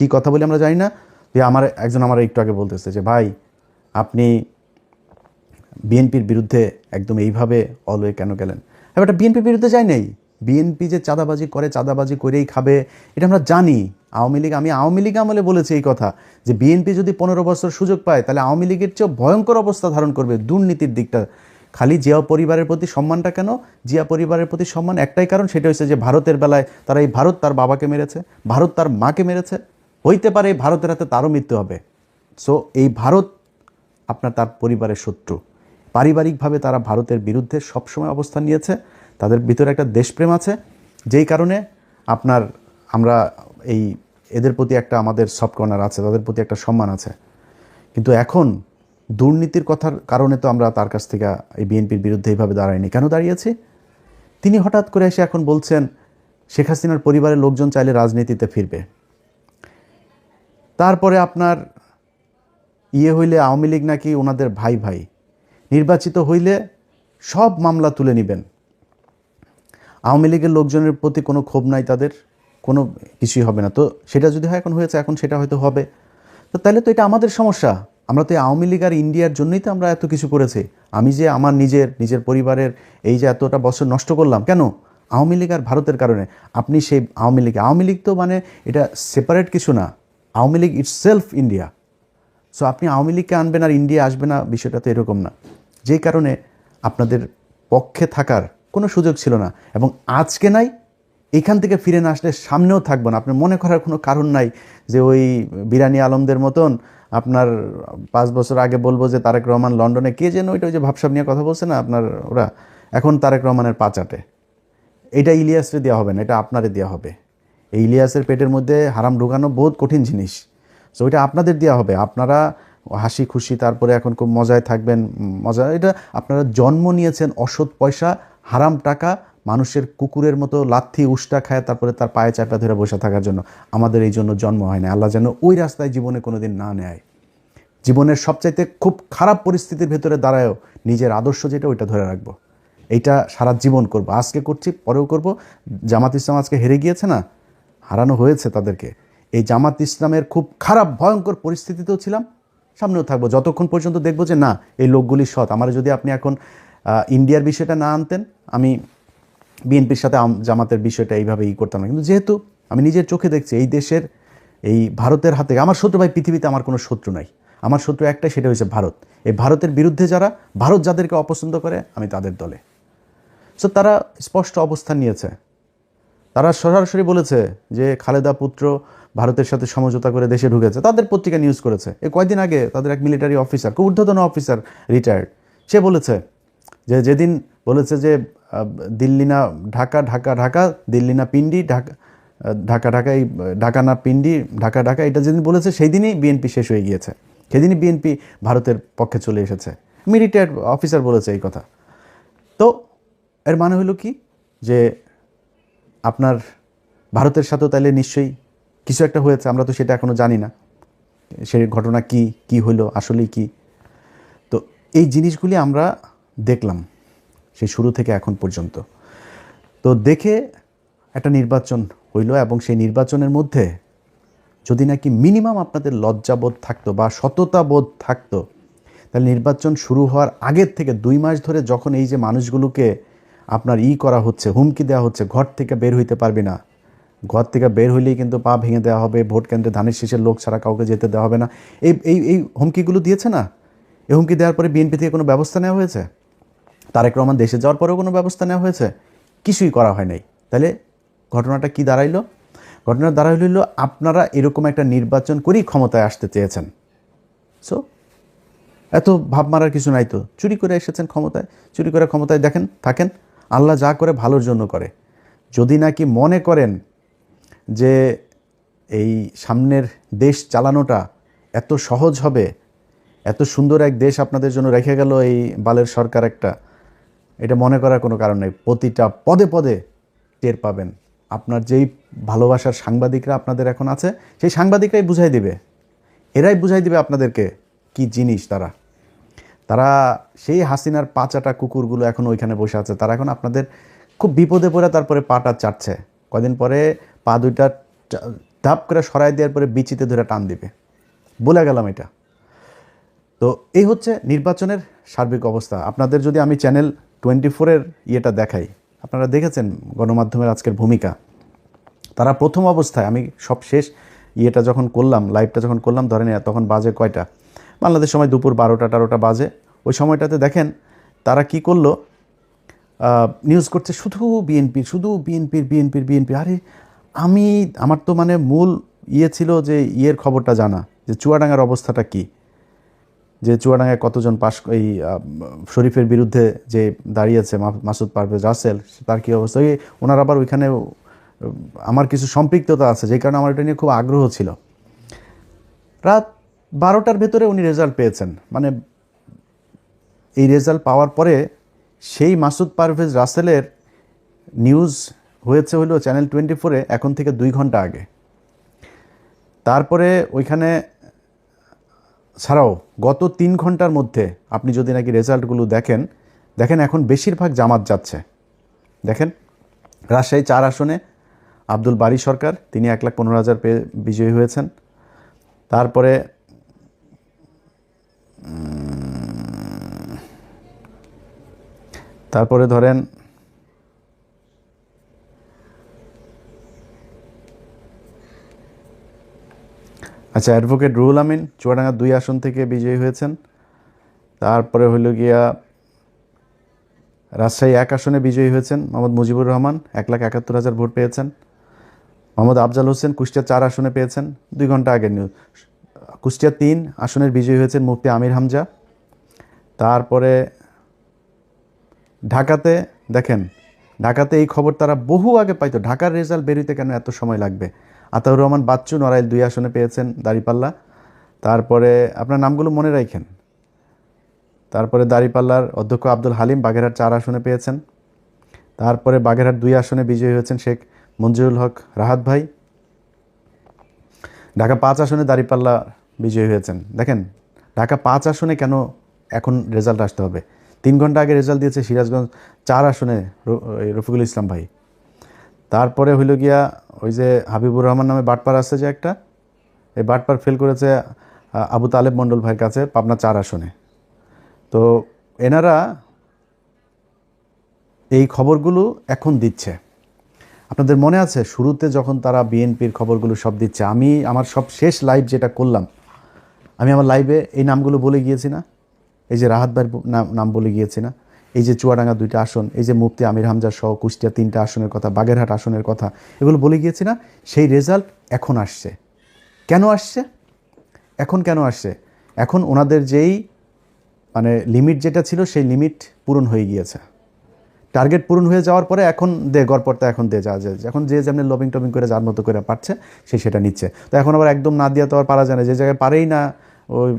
কী কথা বলি আমরা জানি না। যে একজন আমার একটু আগে বলতেছে যে ভাই আপনি বিএনপির বিরুদ্ধে একদম এইভাবে অলওয়ে কেন গেলেন? ব্যাপারটা বিএনপির বিরুদ্ধে যায় নাই। বিএনপি যে চাঁদাবাজি করে, চাঁদাবাজি করেই খাবে, এটা আমরা জানি। আমি আওয়ামী লীগ আমলে বলেছি এই কথা, যে বিএনপি যদি 15 বছর সুযোগ পায় তাহলে আওয়ামী লীগের চেয়েও ভয়ঙ্কর অবস্থা ধারণ করবে দুর্নীতির দিকটা। খালি জিয়া পরিবারের প্রতি সম্মানটা কেন? জিয়া পরিবারের প্রতি সম্মান একটাই কারণ, সেটা হচ্ছে যে ভারতের বেলায় তারা এই ভারত তার বাবাকে মেরেছে, ভারত তার মাকে মেরেছে, হইতে পারে এই ভারতের হাতে তারও মৃত্যু হবে। সো এই ভারত তার পরিবারের শত্রু। পারিবারিকভাবে তারা ভারতের বিরুদ্ধে সবসময় অবস্থান নিয়েছে। তাদের ভিতরে একটা দেশপ্রেম আছে, যেই কারণে আমরা এদের প্রতি একটা আমাদের সফট কর্নার আছে, তাদের প্রতি একটা সম্মান আছে। কিন্তু এখন দুর্নীতির কথার কারণে তো আমরা তার কাছ থেকে এই বিএনপির বিরুদ্ধে এইভাবে দাঁড়াইনি। কেন দাঁড়িয়েছি? তিনি হঠাৎ করে এসে এখন বলছেন শেখ হাসিনার পরিবারের লোকজন চাইলে রাজনীতিতে ফিরবে। তারপরে হইলে আওয়ামী লীগ নাকি ওনাদের ভাই ভাই, নির্বাচিত হইলে সব মামলা তুলে নেবেন। আওয়ামী লীগের লোকজনের প্রতি কোনো ক্ষোভ নাই, তাদের কোনো কিছুই হবে না। তো সেটা যদি হয়, এখন হয়েছে, এখন সেটা হয়তো হবে। তো তাহলে তো এটা আমাদের সমস্যা। আমরা তো আওয়ামী লীগ আর ইন্ডিয়ার জন্যই তো আমরা এত কিছু করেছি। আমি যে আমার নিজের পরিবারের এই যে এতটা বছর নষ্ট করলাম, কেন? আওয়ামী লীগ আর ভারতের কারণে। আপনি সেই আওয়ামী লীগ তো মানে এটা সেপারেট কিছু না। Awami League it's self India. So আপনি আওয়ামী লীগকে আনবেন আর ইন্ডিয়া আসবে না, বিষয়টা তো এরকম না। যেই কারণে আপনাদের পক্ষে থাকার কোনো সুযোগ ছিল না, এবং আজকে নাই, এখান থেকে ফিরে না আসলে সামনেও থাকবো না। আপনার মনে করার কোনো কারণ নাই যে ওই বিরানি আলমদের মতন 5 বছর আগে বলবো যে তারেক রহমান লন্ডনে কে যেন ওই যে ভাবসাব নিয়ে কথা বলছে না ওরা, এখন তারেক রহমানের পা চাটে। এটা ইলিয়াসরে দেওয়া হবে না, এটা আপনারে দেওয়া হবে। এই ইলিয়াসের পেটের মধ্যে হারাম ঢুকানো বহুত কঠিন জিনিস। সো ওইটা আপনাদের দেওয়া হবে। আপনারা হাসি খুশি তারপরে এখন খুব মজায় থাকবেন। এটা আপনারা জন্ম নিয়েছেন অসৎ পয়সা, হারাম টাকা, মানুষের কুকুরের মতো লাথি উষ্টা খায় তারপরে তার পায়ে চাপা ধরে বসে থাকার জন্য। আমাদের এই জন্য জন্ম হয় না। আল্লাহ যেন ওই রাস্তায় জীবনে কোনোদিন না নেয়। জীবনের সবচাইতে খুব খারাপ পরিস্থিতির ভেতরে দাঁড়ায়ও নিজের আদর্শ যেটা, ওইটা ধরে রাখবো। এইটা সারা জীবন করব। আজকে করছি, পরেও করব। জামাত ইসলাম আজকে হেরে গিয়েছে না, হারানো হয়েছে তাদেরকে। এই জামাত ইসলামের খুব খারাপ ভয়ঙ্কর পরিস্থিতিতেও ছিলাম, সামনেও থাকবো, যতক্ষণ পর্যন্ত দেখবো যে না, এই লোকগুলি সৎ। আমার যদি আপনি এখন ইন্ডিয়ার বিষয়টা না আনতেন, আমি বিএনপির সাথে জামাতের বিষয়টা এইভাবে করতাম না। কিন্তু যেহেতু আমি নিজের চোখে দেখছি এই দেশের, এই ভারতের হাতে আমার শত্রু, ভাই পৃথিবীতে আমার কোনো শত্রু নাই। আমার শত্রু একটাই, সেটা হচ্ছে ভারত। এই ভারতের বিরুদ্ধে ভারত যাদেরকে অপছন্দ করে, আমি তাদের দলে। সো তারা স্পষ্ট অবস্থান নিয়েছে। তারা সরাসরি বলেছে যে খালেদা পুত্র ভারতের সাথে সমঝোতা করে দেশে ঢুকেছে। তাদের পত্রিকা নিউজ করেছে। কয়েকদিন আগে তাদের এক মিলিটারি অফিসার, খুব ঊর্ধ্বতন অফিসার, রিটায়ার্ড, সে বলেছে যে যেদিন বলেছে যে দিল্লি না ঢাকা, ঢাকা ঢাকা, দিল্লি না পিন্ডি, ঢাকা ঢাকা ঢাকাই, ঢাকা না পিন্ডি, ঢাকা ঢাকা, এটা যেদিন বলেছে সেই দিনই বিএনপি শেষ হয়ে গিয়েছে। সেদিনই বিএনপি ভারতের পক্ষে চলে এসেছে। রিটায়ার্ড অফিসার বলেছে এই কথা। তো এর মানে হলো কি, যে ভারতের সাথেও তাইলে নিশ্চয়ই কিছু একটা হয়েছে, আমরা তো সেটা এখনও জানি না। সেই ঘটনা কি হলো, আসলেই কি। তো এই জিনিসগুলি আমরা দেখলাম সেই শুরু থেকে এখন পর্যন্ত। তো দেখে একটা নির্বাচন হইল, এবং সেই নির্বাচনের মধ্যে যদি নাকি মিনিমাম আপনাদের লজ্জাবোধ থাকতো বা সততাবোধ থাকতো, তাহলে নির্বাচন শুরু হওয়ার আগের থেকে 2 মাস ধরে যখন এই যে মানুষগুলোকে করা হচ্ছে, হুমকি দেওয়া হচ্ছে, ঘর থেকে বের হইতে পারবি না, ঘর থেকে বের হইলেই কিন্তু পা ভেঙে দেওয়া হবে, ভোট কেন্দ্রে ধানের শীষের লোক ছাড়া কাউকে যেতে দেওয়া হবে না, এই হুমকিগুলো দিয়েছে না। এই হুমকি দেওয়ার পরে বিএনপি থেকে কোনো ব্যবস্থা নেওয়া হয়েছে? তারেক রহমান দেশে যাওয়ার পরেও কোনো ব্যবস্থা নেওয়া হয়েছে? কিছুই করা হয় নাই। তাহলে ঘটনাটা কি দাঁড়াইলো? ঘটনা দাঁড়াইল আপনারা এরকম একটা নির্বাচন করেই ক্ষমতায় আসতে চেয়েছেন। সো এত ভাব মারার কিছু নাই তো। চুরি করে এসেছেন ক্ষমতায়, চুরি করে ক্ষমতায় থাকেন। আল্লাহ যা করে ভালোর জন্য করে। যদি নাকি মনে করেন যে এই সামনের দেশ চালানোটা এত সহজ হবে, এত সুন্দর এক দেশ আপনাদের জন্য রেখে গেল এই বালের সরকার একটা, এটা মনে করার কোনো কারণ নেই। প্রতিটা পদে পদে টের পাবেন। আপনার যেই ভালোবাসার সাংবাদিকরা আপনাদের এখন আছে, সেই সাংবাদিকরাই বুঝাই দিবে, এরাই বুঝাই দিবে আপনাদেরকে কি জিনিস। তারা সেই হাসিনার পাচাটা কুকুরগুলো এখন ওইখানে বসে আছে। তারা এখন আপনাদের খুব বিপদে পড়ে তারপরে পাটা চাটছে। কদিন পরে পা দুইটা ধাপ করে সরাই দেওয়ার পরে বিচিতে ধরে টান দিবে, বলে গেলাম এটা। তো এই হচ্ছে নির্বাচনের সার্বিক অবস্থা। আপনাদের যদি আমি চ্যানেল 24-এর ইয়েটা দেখাই, আপনারা দেখেছেন গণমাধ্যমের আজকের ভূমিকা। তারা প্রথম অবস্থায়, আমি সব শেষ ইয়েটা যখন করলাম, লাইভটা যখন করলাম, ধরেন তখন বাজে কয়টা, বাংলাদেশ সময় দুপুর 12টা-13টা বাজে। ওই সময়টাতে দেখেন তারা কি করলো, নিউজ করছে শুধু বিএনপি, শুধু বিএনপির। আরে আমার তো মানে মূল ইয়ে ছিল যে ইয়ের খবরটা জানা, যে চুয়াডাঙ্গার অবস্থাটা কি, যে চুয়াডাঙ্গায় কতজন এই শরীফের বিরুদ্ধে যে দাঁড়িয়েছে মাসুদ পারভেজ রাসেল, তার কী অবস্থা। ওনার আবার ওইখানে আমার কিছু সম্পৃক্ততা আছে, যেই কারণে আমার এটা নিয়ে খুব আগ্রহ ছিল। রাত 12টার ভেতরে উনি রেজাল্ট পেয়েছেন। মানে এই রেজাল্ট পাওয়ার পরে সেই মাসুদ পারভেজ রাসেলের নিউজ হয়েছে হলো চ্যানেল 24-এ এখন থেকে 2 ঘন্টা আগে। তারপরে ওইখানে ছাড়াও গত 3 ঘন্টার মধ্যে আপনি যদি নাকি রেজাল্টগুলো দেখেন এখন বেশিরভাগ জামাত যাচ্ছে। দেখেন রাজশাহী 4 আসনে আব্দুল বারী সরকার, তিনি 1,15,000 পেয়ে বিজয়ী হয়েছেন। তারপরে ধরেন আচ্ছা, অ্যাডভোকেট রুহুল আমিন চুয়াডাঙ্গা 2 আসন থেকে বিজয়ী হয়েছেন। তারপরে হইল গিয়া রাজশাহী 1 আসনে বিজয়ী হয়েছেন মোহাম্মদ মুজিবুর রহমান, 1,71,000 ভোট পেয়েছেন। মোহাম্মদ আফজাল হোসেন কুষ্টিয়া 4 আসনে পেয়েছেন, 2 ঘন্টা আগের নিউজ। কুষ্টিয়া 3 আসনের বিজয়ী হয়েছেন মুফতি আমির হামজা। তারপরে ঢাকাতে দেখেন, ঢাকাতে এই খবর তারা বহু আগে পাইতো, ঢাকার রেজাল্ট বেরোতে কেন এত সময় লাগবে। আতাউর রহমান বাচ্চু নড়াইল 2 আসনে পেয়েছেন দাঁড়িপাল্লা। তারপরে আপনার নামগুলো মনে রাখেন। তারপরে দাঁড়িপাল্লার অধ্যক্ষ আব্দুল হালিম বাগেরহাট 4 আসনে পেয়েছেন। তারপরে বাগেরহাট 2 আসনে বিজয়ী হয়েছেন শেখ মঞ্জুরুল হক রাহাত ভাই। ঢাকা 5 আসনে দাঁড়িপাল্লা বিজয়ী হয়েছেন। দেখেন ঢাকা 5 আসনে কেন এখন রেজাল্ট আসতে হবে, 3 ঘন্টা আগে রেজাল্ট দিয়েছে সিরাজগঞ্জ 4 আসনে রফিকুল ইসলাম ভাই। তারপরে হইল গিয়া ওই যে হাবিবুর রহমান নামে বাটপার আছে যে একটা, এই বাটপার ফেল করেছে আবু তালেব মণ্ডল ভাইয়ের কাছে পাবনা 4 আসনে। তো এনারা এই খবরগুলো এখন দিচ্ছে। আপনাদের মনে আছে শুরুতে যখন তারা বিএনপির খবরগুলো সব দিচ্ছে, আমি আমার সব শেষ লাইভ যেটা করলাম, আমি আমার লাইভে এই নামগুলো বলে গিয়েছি না, এই যে রাহাত ভাইয়ের নাম বলে গিয়েছি না, এই যে চুয়াডাঙ্গা 2টা আসন, এই যে মুফতি আমির হামজা সহ কুষ্টিয়া 3টা আসনের কথা, বাগেরহাট আসনের কথা, এগুলো বলে গিয়েছি না। সেই রেজাল্ট এখন আসছে। কেন আসছে? এখন কেন আসছে? এখন ওনাদের যেই মানে লিমিট যেটা ছিল সেই লিমিট পূরণ হয়ে গিয়েছে। টার্গেট পূরণ হয়ে যাওয়ার পরে এখন গড়পড়তা এখন যা এখন যে যেমনি লবিং টবিং করে যার মতো করে পারছে সেটা নিচ্ছে। তো এখন আবার একদম না দিয়ে তো আর পারা যায় না, যে জায়গায় পারেই না ওই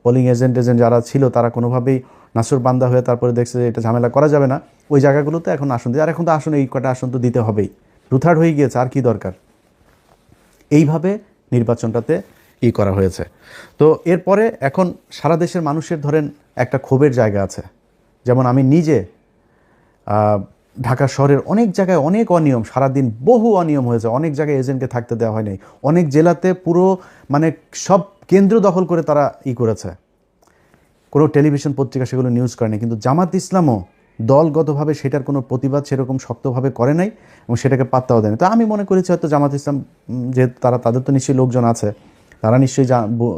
পোলিং এজেন্ট যারা ছিল তারা কোনোভাবেই নাসুর বান্দা হয়ে তারপরে দেখছে যে এটা ঝামেলা করা যাবে না, ওই জায়গাগুলোতে এখন আসন দিয়ে, আর এখন তো আসন এই কটা আসন তো দিতে হবেই, রুথার্ড হয়ে গিয়েছে, আর কি দরকার। এইভাবে নির্বাচনটাতে করা হয়েছে। তো এরপরে এখন সারা দেশের মানুষের ধরেন একটা ক্ষোভের জায়গা আছে। যেমন আমি নিজে ঢাকা শহরের অনেক জায়গায় অনেক অনিয়ম, সারাদিন বহু অনিয়ম হয়েছে, অনেক জায়গায় এজেন্টকে থাকতে দেওয়া হয় নাই, অনেক জেলাতে পুরো মানে সব কেন্দ্র দখল করে তারা করেছে, কোনো টেলিভিশন পত্রিকা সেগুলো নিউজ করেনি। কিন্তু জামাত ইসলামও দলগতভাবে সেটার কোনো প্রতিবাদ সেরকম শক্তভাবে করে নাই এবং সেটাকে পাত্তাও দেয়নি। তো আমি মনে করেছি হয়তো জামাত ইসলাম যেহেতু তাদের তো নিশ্চয়ই লোকজন আছে, তারা নিশ্চয়ই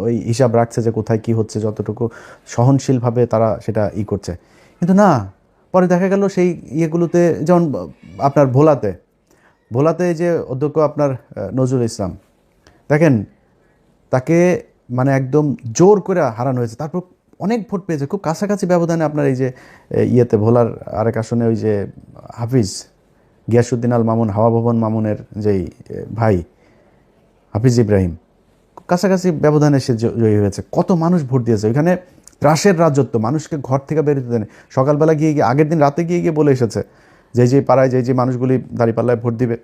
ওই হিসাব রাখছে যে কোথায় কি হচ্ছে, যতটুকু সহনশীলভাবে তারা সেটা করছে। কিন্তু না, পরে দেখা গেল সেই ইয়েগুলোতে, যেমন আপনার ভোলাতে যে অধ্যক্ষ আপনার নজরুল ইসলাম, দেখেন তাকে মানে একদম জোর করে হারানো হয়েছে, তারপর অনেক ভোট পেয়েছে খুব কাছাকাছি ব্যবধানে। আপনার এই যে ভোলার আরেক আসনে ওই যে হাফিজ গিয়াসউদ্দিন আল মামুন, হাওয়া ভবন মামুনের যেই ভাই হাফিজ ইব্রাহিম, কাছাকাছি ব্যবধানে সে জয়ী হয়েছে। কত মানুষ ভোট দিয়েছে ওইখানে, ত্রাসের রাজত্ব, মানুষকে ঘর থেকে বেরোতে দেন। সকালবেলা গিয়ে আগের দিন রাতে গিয়ে বলে এসেছে যে পাড়ায় যে মানুষগুলি দাঁড়িপাল্লায় ভোট দিবে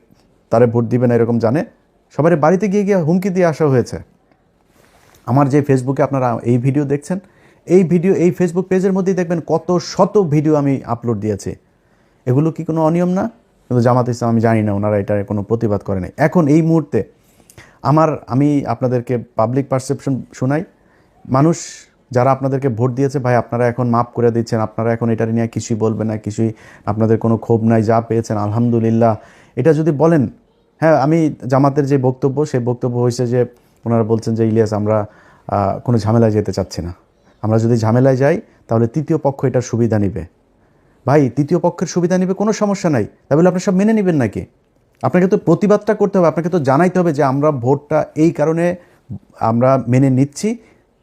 তারে ভোট দিবে না এরকম জানে, সবাই বাড়িতে গিয়ে হুমকি দিয়ে আসা হয়েছে। আমার যে ফেসবুকে আপনারা এই ভিডিও দেখছেন, এই ফেসবুক পেজের মধ্যেই দেখবেন কত শত ভিডিও আমি আপলোড দিয়েছি। এগুলো কি কোনো অনিয়ম না? কিন্তু জামাত ইসলাম আমি জানি না, ওনারা এটার কোনো প্রতিবাদ করে নাই। এখন এই মুহূর্তে আমি আপনাদেরকে পাবলিক পারসেপশন শোনাই। মানুষ যারা আপনাদেরকে ভোট দিয়েছে, ভাই আপনারা এখন মাফ করে দিচ্ছেন, আপনারা এখন এটা নিয়ে কিছুই বলবেন না, কিছুই আপনাদের কোনো ক্ষোভ নাই, যা পেয়েছেন আলহামদুলিল্লাহ, এটা যদি বলেন। হ্যাঁ, আমি জামাতের যে বক্তব্য, সেই বক্তব্য হয়েছে যে ওনারা বলছেন যে ইলিয়াস আমরা কোনো ঝামেলায় যেতে চাচ্ছি না, আমরা যদি ঝামেলায় যাই তাহলে তৃতীয় পক্ষ এটার সুবিধা নেবে। ভাই তৃতীয় পক্ষের সুবিধা নেবে, কোনো সমস্যা নাই, তাহলে আপনি সব মেনে নেবেন নাকি? আপনাকে তো প্রতিবাদটা করতে হবে, আপনাকে তো জানাইতে হবে যে আমরা ভোটটা এই কারণে আমরা মেনে নিচ্ছি,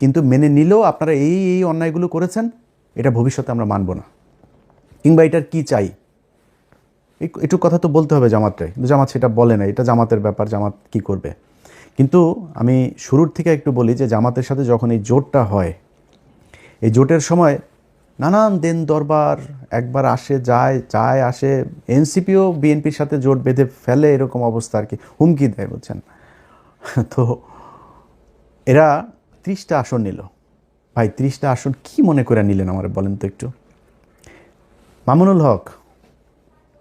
কিন্তু মেনে নিলেও আপনারা এই এই অন্যায়গুলো করেছেন, এটা ভবিষ্যতে আমরা মানব না, কিংবা এটার কি চাই, একটু কথা তো বলতে হবে জামাতরে। কিন্তু জামাত সেটা বলে না, এটা জামাতের ব্যাপার, জামাত কি করবে। কিন্তু আমি শুরুর থেকে একটু বলি যে জামাতের সাথে যখন এই জোটটা হয়, এই জোটের সময় নানান দেন দরবার একবার আসে যায় আসে, এনসিপিও বিএনপির সাথে জোট বেঁধে ফেলে, এরকম অবস্থা আর কি, হুমকি দেয়, বলছেন। তো এরা 30টা আসন নিল। ভাই 30টা আসন কি মনে করে নিলেন আমার বলেন তো একটু? মামুনুল হক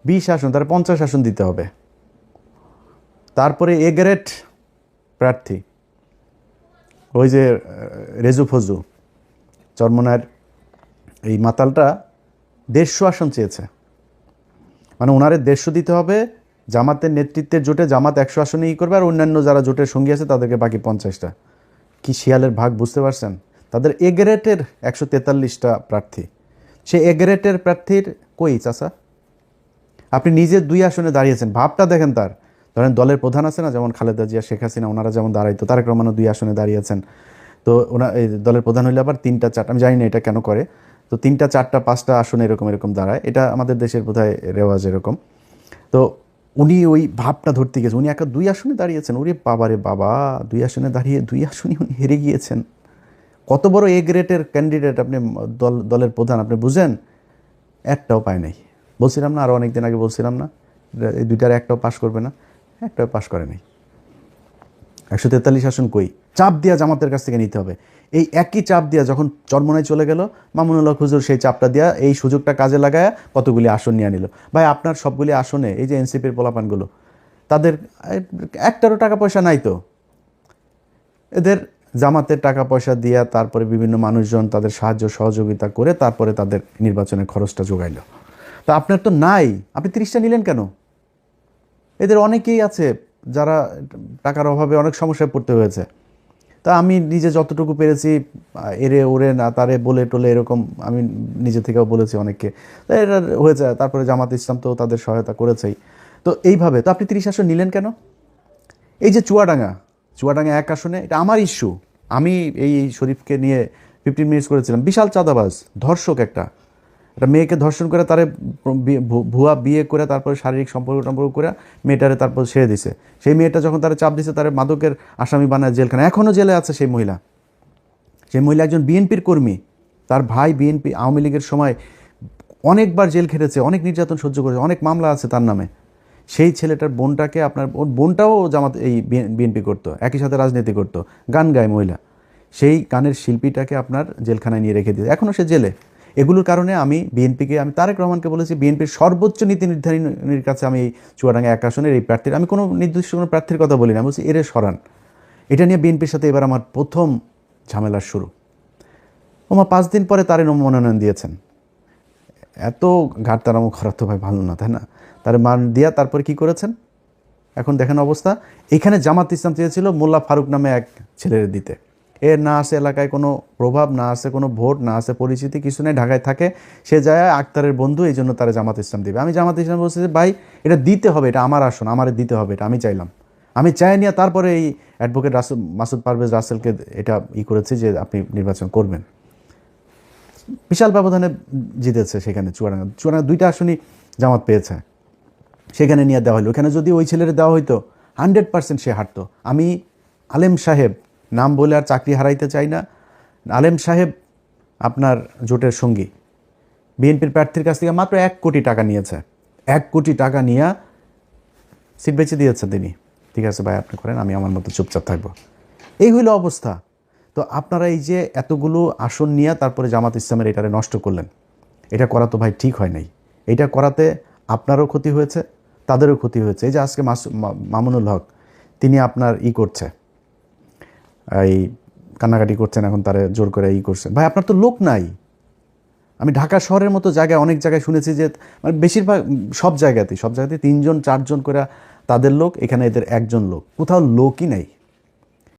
20 আসন, তার 50 আসন দিতে হবে। তারপরে এ গ্রেড প্রার্থী ওই যে রেজু ফজু চরমনার এই মাতালটা 150 আসন চেয়েছে, মানে ওনারে 150 দিতে হবে। জামাতের নেতৃত্বের জোটে জামাত 100 আসনে করবে, আর অন্যান্য যারা জোটের সঙ্গী আছে তাদেরকে বাকি 50টা। কি শিয়ালের ভাগ, বুঝতে পারছেন? তাদের এ গ্রেডের 143টা প্রার্থী, সে এ গ্রেডের প্রার্থীর কই চাচা? আপনি নিজে 2 আসনে দাঁড়িয়েছেন, ভাবটা দেখেন তার। ধরেন দলের প্রধান আছে না, যেমন খালেদা জিয়া, শেখ হাসিনা, ওনারা যেমন দাঁড়াইতো, তারেক রহমানও 2 আসনে দাঁড়িয়েছেন। তো এই দলের প্রধান হইলে আবার 3টা 4টা, আমি জানি না এটা কেন করে, তো 3টা 4টা 5টা আসনে এরকম দাঁড়ায়, এটা আমাদের দেশের বোধহয় রেওয়াজ এরকম। তো উনি ওই ভাবটা ধরতে গেছেন, উনি 2 আসনে দাঁড়িয়েছেন। ওরে বাবারে বাবা, 2 আসনে দাঁড়িয়ে 2 আসনে উনি হেরে গিয়েছেন। কত বড় এ গ্রেডের ক্যান্ডিডেট আপনি, দলের প্রধান, আপনি বুঝেন? একটাও পায় নাই। বলছিলাম না, আরও অনেকদিন আগে বলছিলাম না, এই 2টার একটাও পাশ করবে না, একটাও পাশ করে নাই। 143 আসন কই? চাপ দিয়া জামাতের কাছ থেকে নিতে হবে। এই একই চাপ দিয়া যখন চরমনায় চলে গেল, মামুনুল হক হুজুর সেই চাপটা দিয়া এই সুযোগটা কাজে লাগায় কতগুলি আসন নিয়ে নিল। ভাই আপনার সবগুলি আসনে এই যে এনসিপির পোলাপানগুলো, তাদের একটারও টাকা পয়সা নাই তো, এদের জামাতের টাকা পয়সা দিয়া তারপরে বিভিন্ন মানুষজন তাদের সাহায্য সহযোগিতা করে তারপরে তাদের নির্বাচনের খরচটা যোগাইল। তা আপনার তো নাই, আপনি 30টা নিলেন কেন? এদের অনেকেই আছে যারা টাকার অভাবে অনেক সমস্যায় পড়তে হয়েছে। তা আমি নিজে যতটুকু পেরেছি, এরে ওরে না তারে বলে টোলে এরকম আমি নিজে থেকেও বলেছি অনেককে, তা এটা হয়েছে। তারপরে জামাত ইসলাম তো তাদের সহায়তা করেছেই। তো এইভাবে তো আপনি 30 আসন নিলেন কেন? এই যে চুয়াডাঙ্গা 1 আসনে, এটা আমার ইস্যু। আমি এই শরীফকে নিয়ে 15 মিনিটস করেছিলাম। বিশাল চাঁদাবাজ, ধর্ষক, একটা মেয়েকে ধর্ষণ করে, তারে ভুয়া বিয়ে করে, তারপরে শারীরিক সম্পর্ক করে মেয়েটারে তারপর ছেড়ে দিছে। সেই মেয়েটা যখন তারা চাপ দিছে, তারা মাদকের আসামি বানায় জেলখানা, এখনও জেলে আছে সেই মহিলা। সেই মহিলা একজন বিএনপির কর্মী, তার ভাই বিএনপি আওয়ামী লীগের সময় অনেকবার জেল খেটেছে, অনেক নির্যাতন সহ্য করেছে, অনেক মামলা আছে তার নামে। সেই ছেলেটার বোনটাকে, আপনার ওর বোনটাও জামাত এই বিএনপি করতো, একই সাথে রাজনীতি করতো, গান গায় মহিলা, সেই গানের শিল্পীটাকে আপনার জেলখানায় নিয়ে রেখে দিয়েছে, এখনও সে জেলে। এগুলোর কারণে আমি বিএনপিকে, আমি তারেক রহমানকে বলেছি, বিএনপির সর্বোচ্চ নীতি নির্ধারণীর কাছে আমি এই চুয়াডাঙ্গা 1 আসনের এই প্রার্থীর, আমি কোনো নির্দিষ্ট কোনো প্রার্থীর কথা বলি না, বলছি এরে সরান। এটা নিয়ে বিএনপির সাথে এবার আমার প্রথম ঝামেলার শুরু। আমার 5 দিন পরে তারে মনোনয়ন দিয়েছেন। এত ঘাট তারামো করা তো ভাই ভালো না, তাই না? তার মান দিয়া তারপরে কি করেছেন এখন দেখেন অবস্থা। এখানে জামাত ইসলাম চেয়েছিল মোল্লা ফারুক নামে এক ছেলের দিতে, এর না আছে এলাকায় কোনো প্রভাব, না আছে কোনো ভোট, না আছে পরিচিতি, কিছু নেই, ঢাকায় থাকে, সে যায় আক্তারের বন্ধু, এই জন্য তারা জামাত ইসলাম দিবে। আমি জামাত ইসলাম বলছি যে ভাই এটা দিতে হবে, এটা আমার আসন, আমারে দিতে হবে, এটা আমি চাইলাম, আমি চাই নিয়ে তারপরে এই অ্যাডভোকেট মাসুদ পারভেজ রাসেলকে এটা করেছি যে আপনি নির্বাচন করবেন। বিশাল ব্যবধানে জিতেছে সেখানে চুয়াডাঙ্গা 2টা আসনই জামাত পেয়েছে, সেখানে নিয়ে দেওয়া হলো। ওখানে যদি ওই ছেলের দেওয়া হইতো 100% সে হারতো। আমি আলেম সাহেব নাম বলে আর চাকরি হারাইতে চাই না, আলেম সাহেব আপনার জোটের সঙ্গী বিএনপির প্রার্থীর কাছ থেকে মাত্র 1 কোটি টাকা নিয়েছে, 1 কোটি টাকা নিয়ে সিট বেঁচে দিয়েছে তিনি। ঠিক আছে ভাই আপনি করেন, আমি আমার মতো চুপচাপ থাকবো, এই হইল অবস্থা। তো আপনারা এই যে এতগুলো আসন নিয়ে তারপরে জামাত ইসলামের এটারে নষ্ট করলেন, এটা করা তো ভাই ঠিক হয় নাই। এটা করাতে আপনারও ক্ষতি হয়েছে, তাদেরও ক্ষতি হয়েছে। এই যে আজকে মামুনুল হক তিনি আপনার করছে, এই কান্নাকাটি করছেন, এখন তারা জোর করে করছেন। ভাই আপনার তো লোক নাই। আমি ঢাকা শহরের মতো জায়গায় অনেক জায়গায় শুনেছি যে মানে বেশিরভাগ সব জায়গাতেই 3 জন 4 জন করে তাদের লোক, এখানে এদের 1 জন লোক, কোথাও লোকই নাই।